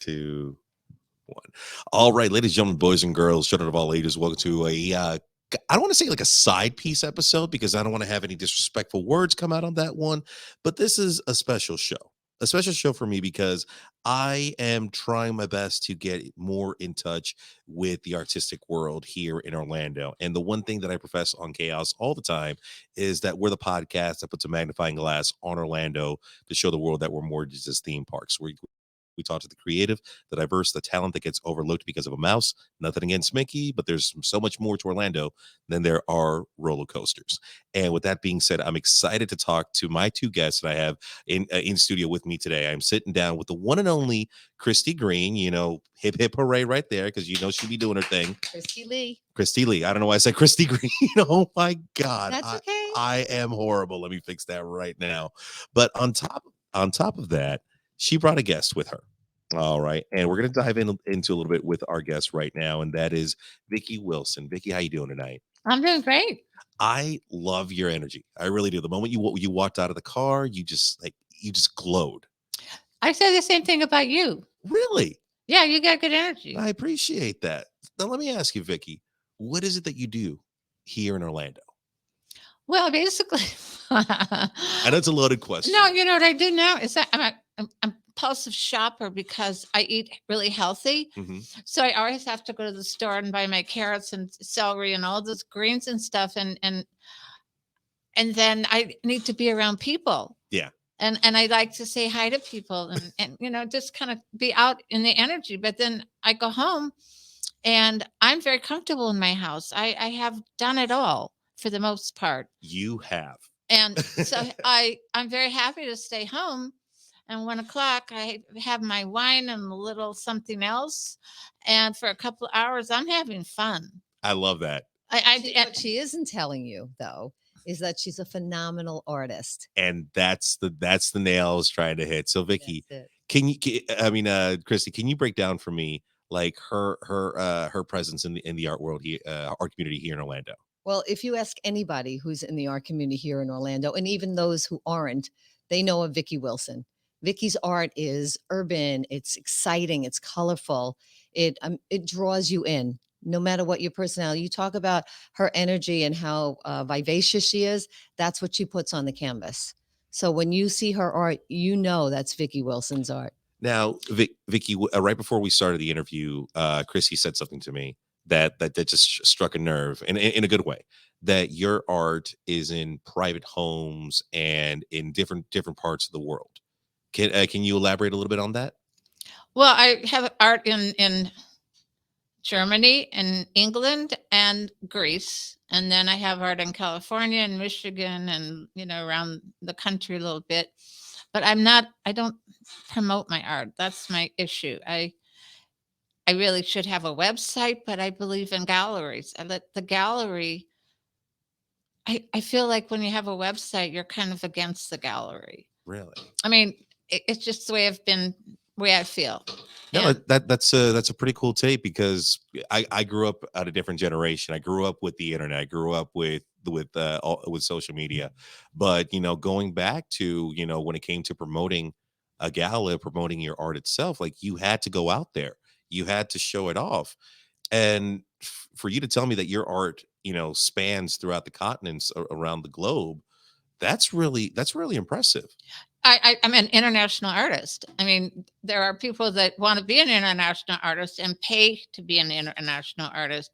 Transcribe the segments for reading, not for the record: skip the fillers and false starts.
2, 1. All right, ladies and gentlemen, boys and girls, children of all ages, welcome to I don't want to say like a side piece episode because I don't want to have any disrespectful words come out on that one, but this is a special show. A special show for me because I am trying my best to get more in touch with the artistic world here in Orlando. And the one thing that I profess on Chaos all the time is that we're the podcast that puts a magnifying glass on Orlando to show the world that we're more than just theme parks. We talk to the creative, the diverse, the talent that gets overlooked because of a mouse. Nothing against Mickey, but there's so much more to Orlando than there are roller coasters. And with that being said, I'm excited to talk to my two guests that I have in studio with me today. I'm sitting down with the one and only Kristy Green. Hip hip hooray right there, because she'd be doing her thing. Kristy Lee. Kristy Lee. I don't know why I said Kristy Green. Oh my God. That's okay. I am horrible. Let me fix that right now. But on top of that, she brought a guest with her. All right. And we're going to dive into a little bit with our guest right now. And that is Vickie Wilson. Vickie, how you doing tonight? I'm doing great. I love your energy. I really do. The moment you walked out of the car, you just glowed. I said the same thing about you. Really? Yeah, you got good energy. I appreciate that. Now, let me ask you, Vickie, what is it that you do here in Orlando? Well, basically, I know it's a loaded question. No, you know what I do now is that I'm a compulsive shopper because I eat really healthy. Mm-hmm. So I always have to go to the store and buy my carrots and celery and all those greens and stuff. And then I need to be around people. Yeah. And I like to say hi to people and just kind of be out in the energy. But then I go home and I'm very comfortable in my house. I have done it all for the most part. You have. And so I'm very happy to stay home. And 1 o'clock, I have my wine and a little something else. And for a couple of hours, I'm having fun. I love that. What she isn't telling you, though, is that she's a phenomenal artist. And that's the nail I was trying to hit. So, Vickie, Kristy, can you break down for me like her presence in the art world here, art community here in Orlando? Well, if you ask anybody who's in the art community here in Orlando, and even those who aren't, they know of Vickie Wilson. Vickie's art is urban. It's exciting. It's colorful. It draws you in, no matter what your personality. You talk about her energy and how vivacious she is. That's what she puts on the canvas. So when you see her art, you know that's Vickie Wilson's art. Now, Vickie, right before we started the interview, Kristy said something to me that just struck a nerve in a good way. That your art is in private homes and in different parts of the world. Can you elaborate a little bit on that? Well, I have art in Germany and England and Greece. And then I have art in California and Michigan and, around the country a little bit. But I don't promote my art. That's my issue. I really should have a website, but I believe in galleries. I let the gallery. I feel like when you have a website, you're kind of against the gallery. Really? I mean, it's just the way I feel. No, that's a pretty cool take because I grew up at a different generation. I grew up with the internet. I grew up with social media, but going back to when it came to promoting a gala, promoting your art itself, like you had to go out there, you had to show it off, and for you to tell me that your art spans throughout the continents around the globe, that's really impressive. I'm an international artist. I mean, there are people that want to be an international artist and pay to be an international artist,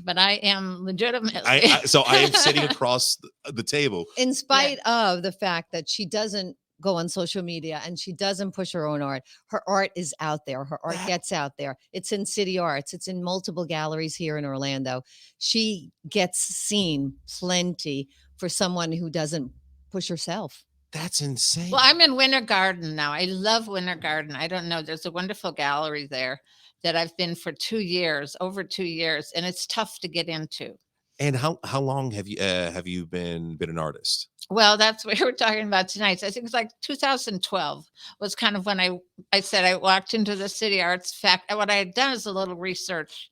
but I am legitimately. So I am sitting across the table. In spite of the fact that she doesn't go on social media and she doesn't push her own art, her art is out there. Her art gets out there. It's in City Arts. It's in multiple galleries here in Orlando. She gets seen plenty for someone who doesn't push herself. That's insane. Well, I'm in Winter Garden now. I love Winter Garden. I don't know. There's a wonderful gallery there that I've been for 2 years, over 2 years, and it's tough to get into. And how long have you been an artist? Well, that's what we're talking about tonight. So I think it's like 2012 was kind of when I said I walked into the City Arts. What I had done is a little research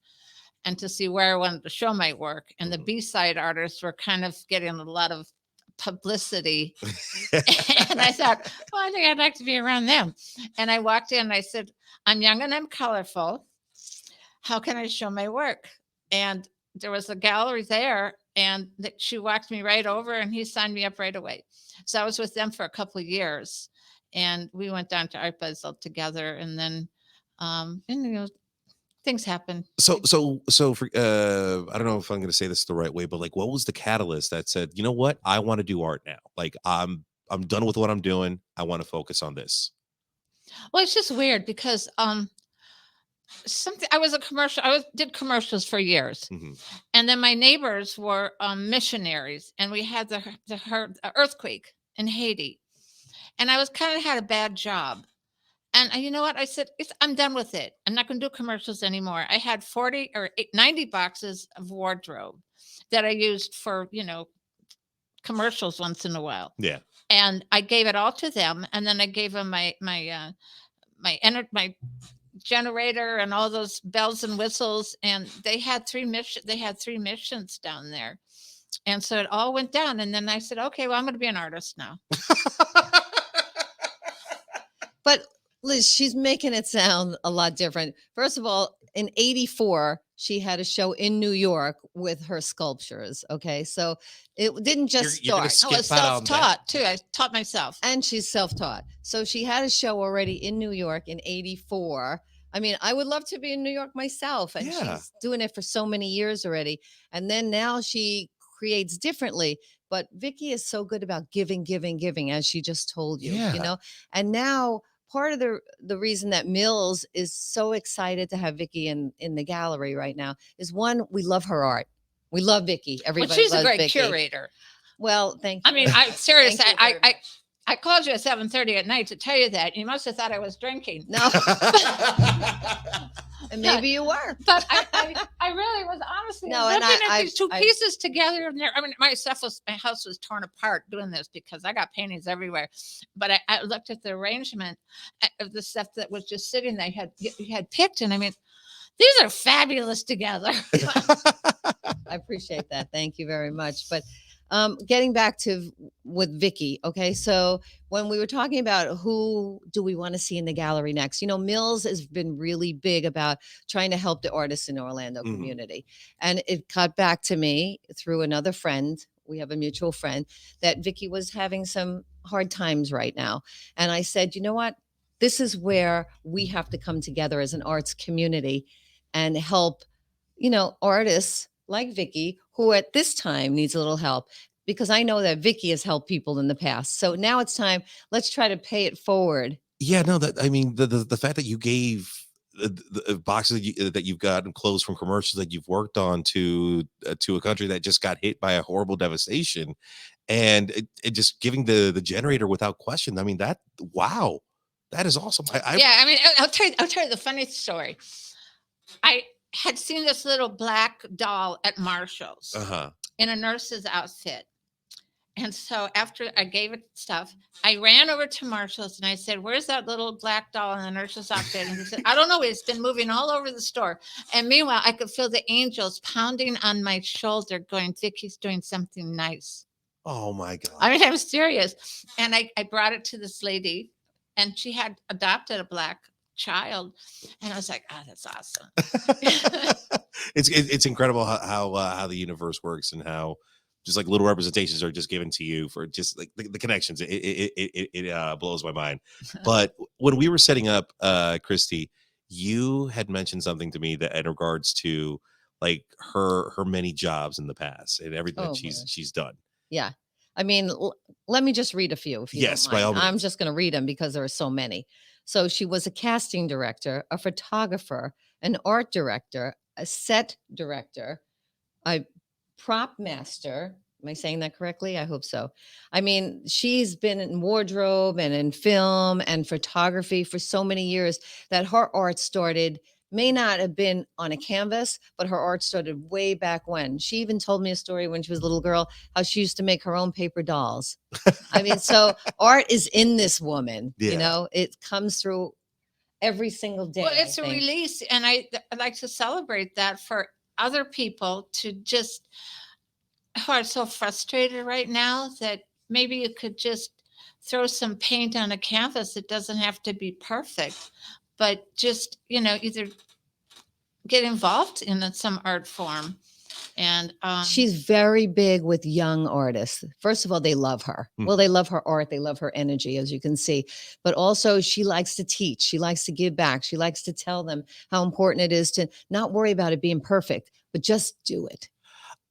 and to see where I wanted to show my work. And the B-side artists were kind of getting a lot of publicity. And I thought, well, I think I'd like to be around them. And I walked in and I said, I'm young and I'm colorful. How can I show my work? And there was a gallery there, and she walked me right over and he signed me up right away. So I was with them for a couple of years, and we went down to Art Basel together. And then, and things happen. So for I don't know if I'm going to say this the right way, but like, what was the catalyst that said, you know what, I want to do art now? Like, I'm done with what I'm doing. I want to focus on this. Well, it's just weird because I did commercials for years. Mm-hmm. And then my neighbors were missionaries, and we had the earthquake in Haiti, and I was kind of had a bad job. And you know what? I said, I'm done with it. I'm not going to do commercials anymore. I had 40 or 90 boxes of wardrobe that I used for, commercials once in a while. Yeah. And I gave it all to them. And then I gave them my generator and all those bells and whistles. And they had three missions down there. And so it all went down. And then I said, okay, well, I'm going to be an artist now. But Liz, she's making it sound a lot different. First of all, in 84, she had a show in New York with her sculptures. Okay. So it didn't just You're start. I was self-taught too. I taught myself. And she's self-taught. So she had a show already in New York in 84. I mean, I would love to be in New York myself. And she's doing it for so many years already. And then now she creates differently. But Vickie is so good about giving, as she just told you, And now part of the reason that Mills is so excited to have Vickie in the gallery right now is, one, we love her art. We love Vickie. Everybody she's loves a great Vickie. Curator. Well, thank you. I mean, I'm serious. I called you at 7:30 at night to tell you that. You must have thought I was drinking. No. And maybe you were. But I really was, honestly looking at these two pieces together. And I mean, my house was torn apart doing this because I got paintings everywhere. But I looked at the arrangement of the stuff that was just sitting there. You had picked, and I mean, these are fabulous together. I appreciate that. Thank you very much. But getting back to with Vickie, okay, so when we were talking about who do we want to see in the gallery next, Mills has been really big about trying to help the artists in the Orlando community. And it got back to me through another friend. We have a mutual friend that Vickie was having some hard times right now. And I said, you know what? This is where we have to come together as an arts community and help, artists like Vickie, who at this time needs a little help, because I know that Vickie has helped people in the past. So now it's time. Let's try to pay it forward. Yeah, no, the fact that you gave the boxes that you've gotten clothes from commercials that you've worked on to a country that just got hit by a horrible devastation, and it just giving the generator without question. I mean, wow, that is awesome. I mean, I'll tell you the funny story. I had seen this little black doll at Marshall's in a nurse's outfit. And so after I gave it stuff, I ran over to Marshall's and I said, where's that little black doll in the nurse's outfit? And he said, I don't know. It's been moving all over the store. And meanwhile, I could feel the angels pounding on my shoulder going, Vickie's doing something nice. Oh, my God. I mean, I'm serious. And I brought it to this lady, and she had adopted a black child, and I was like, oh, that's awesome. It's incredible how the universe works, and how just like little representations are just given to you for just like the connections. It blows my mind. But when we were setting up, Kristy, you had mentioned something to me that in regards to like her many jobs in the past and everything that she's done. Yeah. I mean, let me just read a few. If you yes, don't mind. by all means. I'm just going to read them because there are so many. So she was a casting director, a photographer, an art director, a set director, a prop master. Am I saying that correctly? I hope so. I mean, she's been in wardrobe and in film and photography for so many years that her art started, may not have been on a canvas, but her art started way back when. She even told me a story when she was a little girl, how she used to make her own paper dolls. I mean, so art is in this woman, it comes through every single day. Well, it's a release. And I'd like to celebrate that for other people to just who are so frustrated right now that maybe you could just throw some paint on a canvas. It doesn't have to be perfect, but just, either get involved in some art form. And She's very big with young artists. First of all, they love her. Well, they love her art. They love her energy, as you can see. But also, she likes to teach. She likes to give back. She likes to tell them how important it is to not worry about it being perfect, but just do it.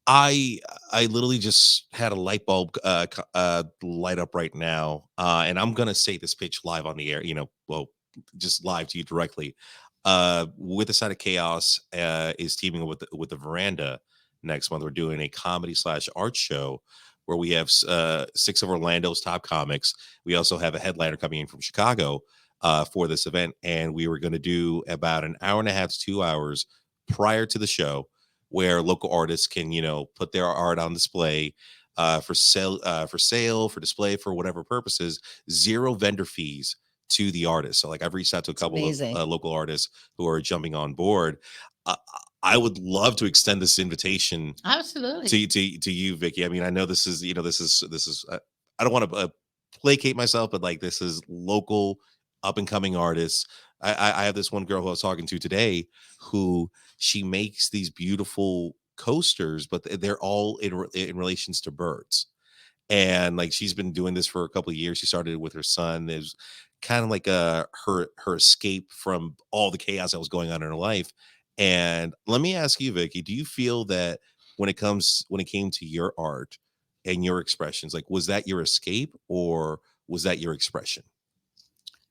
I I literally just had a light bulb light up right now, and I'm gonna say this pitch live on the air. Well, just live to you directly. With the Side of Chaos is teaming up with the Veranda next month. We're doing a comedy slash art show where we have 6 of Orlando's top comics. We also have a headliner coming in from Chicago for this event, and we were going to do about an hour and a half to 2 hours prior to the show where local artists can, put their art on display for sale, for display, for whatever purposes. Zero vendor fees to the artist. So, like, I've reached out to a couple of amazing. local artists who are jumping on board. Uh, I would love to extend this invitation absolutely. to you, Vickie. I mean, I know this is I don't want to placate myself, but like this is local up and coming artists. I have this one girl who I was talking to today who she makes these beautiful coasters, but they're all in relations to birds. And like she's been doing this for a couple of years. She started it with her son. There's kind of like her escape from all the chaos that was going on in her life. And let me ask you, Vickie, do you feel that when it came to your art and your expressions, like was that your escape or was that your expression?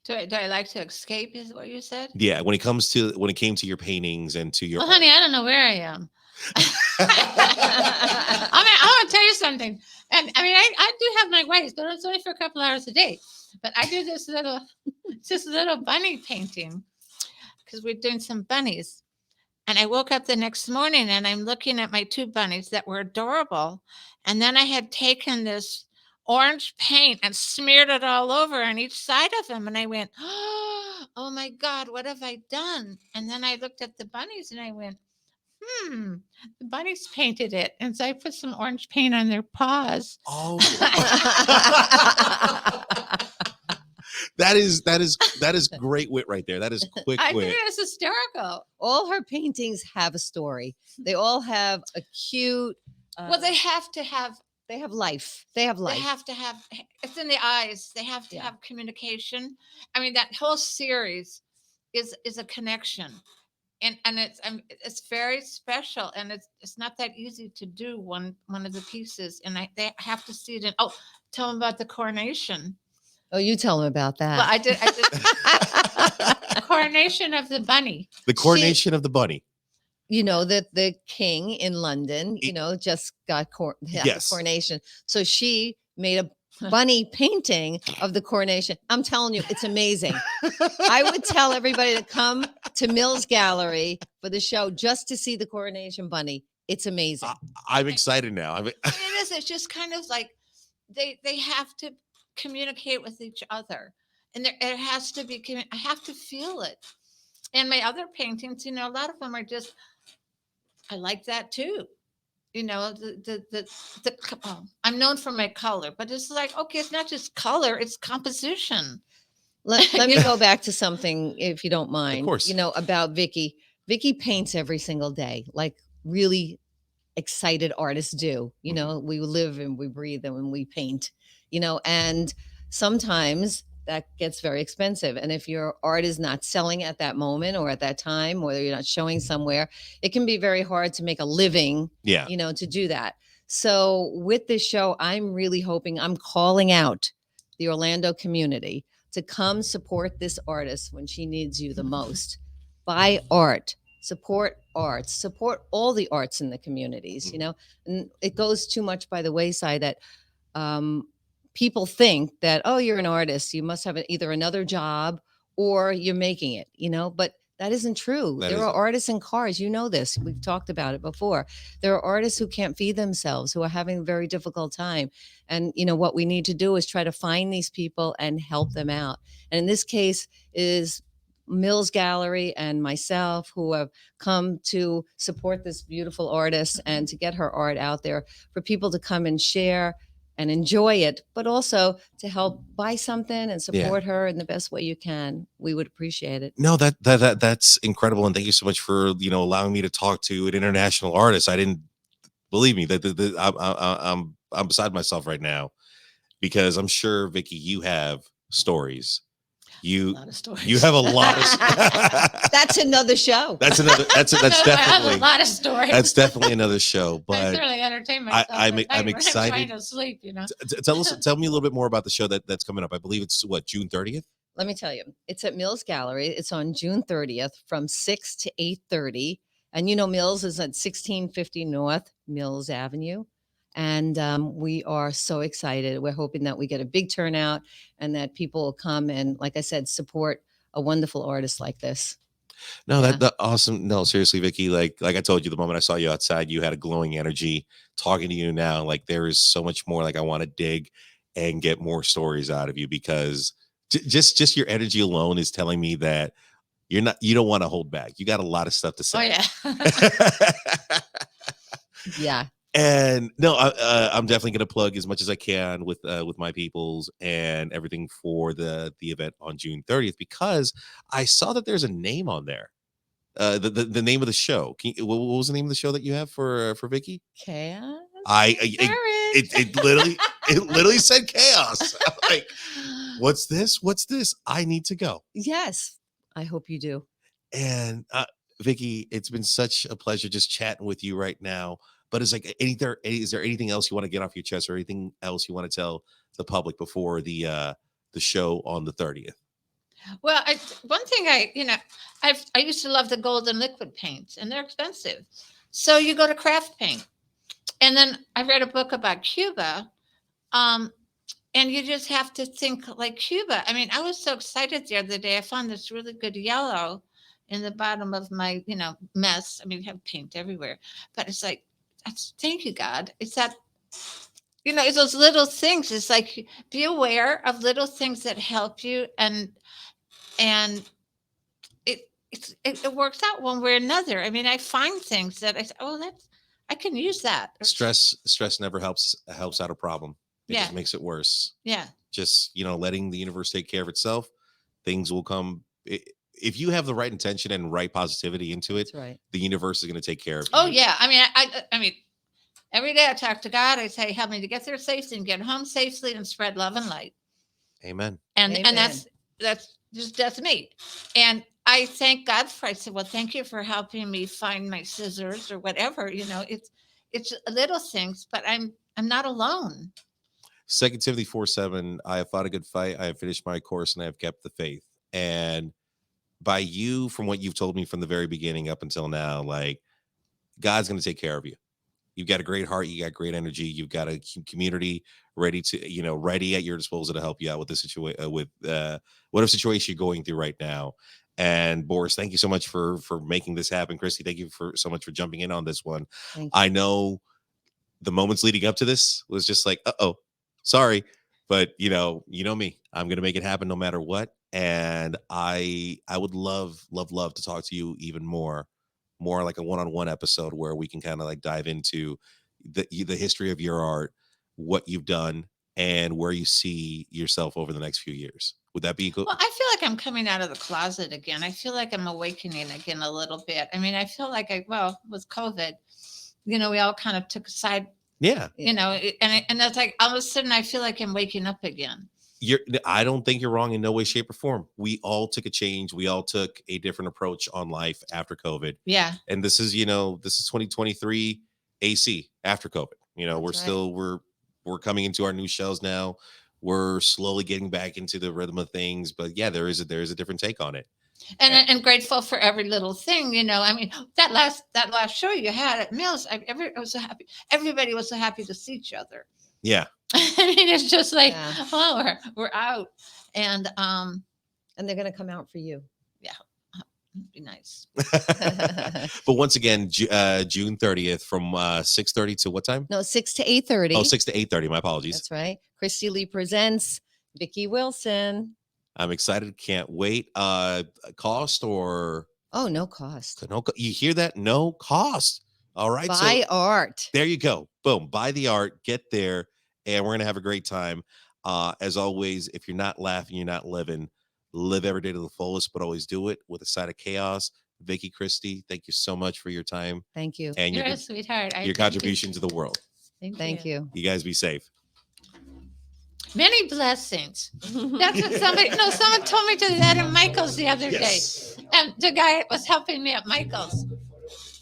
Do I like to escape? Is what you said? Yeah, when it came to your paintings and to your Well, art. honey, I don't know where I am. I want to tell you something. And I mean, I do have my ways, but it's only for a couple hours a day. But I do this little bunny painting because we're doing some bunnies. And I woke up the next morning and I'm looking at my 2 bunnies that were adorable. And then I had taken this orange paint and smeared it all over on each side of them. And I went, oh my God, what have I done? And then I looked at the bunnies and I went, the bunnies painted it. And so I put some orange paint on their paws. Oh. That is great wit right there. That is quick I wit. think it's hysterical. All her paintings have a story. They all have a cute. Well, they have to have. They have life. They have life. They have to have. It's in the eyes. They have to have communication. I mean, that whole series is a connection, and it's very special, and it's not that easy to do one of the pieces, and they have to see it in. Oh, tell them about the coronation. Oh, you tell them about that. Well, I did. Coronation of the bunny. The coronation of the bunny. You know that the king in London, just got yes. the coronation. So she made a bunny painting of the coronation. I'm telling you, it's amazing. I would tell everybody to come to Mills Gallery for the show just to see the coronation bunny. It's amazing. I'm excited now. It is. It's just kind of like they have to communicate with each other, and it has to be. I have to feel it. And my other paintings, a lot of them are just. I like that too. I'm known for my color, but it's like, okay, it's not just color, it's composition. Let me go back to something, if you don't mind. Of course. About Vickie. Vickie paints every single day, like really excited artists do. We live and we breathe and when we paint, and sometimes that gets very expensive. And if your art is not selling at that moment or at that time, or you're not showing somewhere, it can be very hard to make a living, to do that. So with this show, I'm really hoping, I'm calling out the Orlando community to come support this artist when she needs you the most. Buy art, support arts, support all the arts in the communities, and it goes too much by the wayside that, people think that, oh, you're an artist, you must have either another job or you're making it, but that isn't true. There are artists in cars. This. We've talked about it before. There are artists who can't feed themselves, who are having a very difficult time. And, what we need to do is try to find these people and help them out. And in this case is Mills Gallery and myself, who have come to support this beautiful artist and to get her art out there for people to come and share and enjoy it, but also to help buy something and support her in the best way you can. We would appreciate it. No, that's incredible, and thank you so much for allowing me to talk to an international artist. I didn't believe me that I'm beside myself right now, because I'm sure, Vickie, you have stories. A lot of stories. You have a lot of. That's another show. That's I definitely have a lot of stories. that's definitely another show. I But certainly entertain myself. I'm at night when excited. I'm trying to sleep, tell me a little bit more about the show that's coming up. I believe it's what, June 30th. Let me tell you, it's at Mills Gallery. It's on June 30th from 6 to 8:30. And Mills is at 1650 North Mills Avenue. And we are so excited. We're hoping that we get a big turnout and that people will come and, like I said, support a wonderful artist like this. No, that awesome. No, seriously, Vickie, like I told you, the moment I saw you outside, you had a glowing energy. Talking to you now, like, there is so much more. Like, I want to dig and get more stories out of you, because just your energy alone is telling me that you don't want to hold back. You got a lot of stuff to say. Oh, yeah. Yeah. And no, I'm definitely going to plug as much as I can with my peoples and everything for the event on June 30th, because I saw that there's a name on there. The name of the show. What was the name of the show that you have for Vickie? Chaos. It literally said chaos. I'm like, what's this? What's this? I need to go. Yes, I hope you do. And Vickie, it's been such a pleasure just chatting with you right now. But is there anything else you want to get off your chest, or anything else you want to tell the public before the show on the 30th? Well, one thing I used to love the golden liquid paints, and they're expensive. So you go to craft paint, and then I read a book about Cuba, and you just have to think like Cuba. I mean, I was so excited the other day. I found this really good yellow in the bottom of my mess. I mean, we have paint everywhere, but it's like, thank you, God. It's that. It's those little things. It's like, be aware of little things that help you, and it works out one way or another. I mean, I find things that I say, oh, I can use that. Stress never helps out a problem. It just makes it worse. Yeah. Just letting the universe take care of itself. Things will come. If you have the right intention and right positivity into it, That's right. The universe is going to take care of you. Oh yeah. I mean, I mean, every day I talk to God. I say, help me to get there safely and get home safely and spread love and light. Amen. And Amen. that's me. And I thank God for. I said, well, thank you for helping me find my scissors or whatever. It's little things, but I'm not alone. 2 Timothy 4:7. I have fought a good fight. I have finished my course, and I have kept the faith. And by you, from what you've told me from the very beginning up until now, like, God's going to take care of you. You've got a great heart. You got great energy. You've got a community ready at your disposal to help you out with the situation, with whatever situation you're going through right now. And Boris, thank you so much for making this happen. Kristy, thank you so much for jumping in on this one. I know the moments leading up to this was just like, sorry, but you know me. I'm gonna make it happen no matter what. And I would love to talk to you even more like a one-on-one episode where we can kind of like dive into the history of your art, what you've done, and where you see yourself over the next few years. Would that be good? Well, I feel like I'm coming out of the closet again. I feel like I'm awakening again a little bit. I mean, I feel like with COVID, we all kind of took a side. Yeah. And that's like, all of a sudden I feel like I'm waking up again. I don't think you're wrong in no way, shape, or form. We all took a change. We all took a different approach on life after COVID. Yeah. And this is 2023 AC after COVID. We're coming into our new shells now. We're slowly getting back into the rhythm of things. But yeah, there is a different take on it. And grateful for every little thing, I mean, that last show you had at Mills, I was so happy. Everybody was so happy to see each other. Yeah. I mean, it's just like, oh, we're out. And they're going to come out for you. Yeah. It'd be nice. But once again, June 30th from 6:30 to what time? No, 6 to 8:30. Oh, 6 to 8:30. My apologies. That's right. Kristy Lee presents Vickie Wilson. I'm excited. Can't wait. Cost or Oh, no cost. no? You hear that? No cost. All right. Buy So art. there you go. Boom. Buy the art. Get there, and we're gonna have a great time. As always, if you're not laughing, you're not living. Live every day to the fullest, but always do it with a side of chaos. Vickie, Kristy, thank you so much for your time Thank you. and You're a sweetheart. your contribution to the world. Thank you. You guys be safe. Many blessings. That's what someone told me to that at Michael's the other day. And the guy was helping me at Michael's.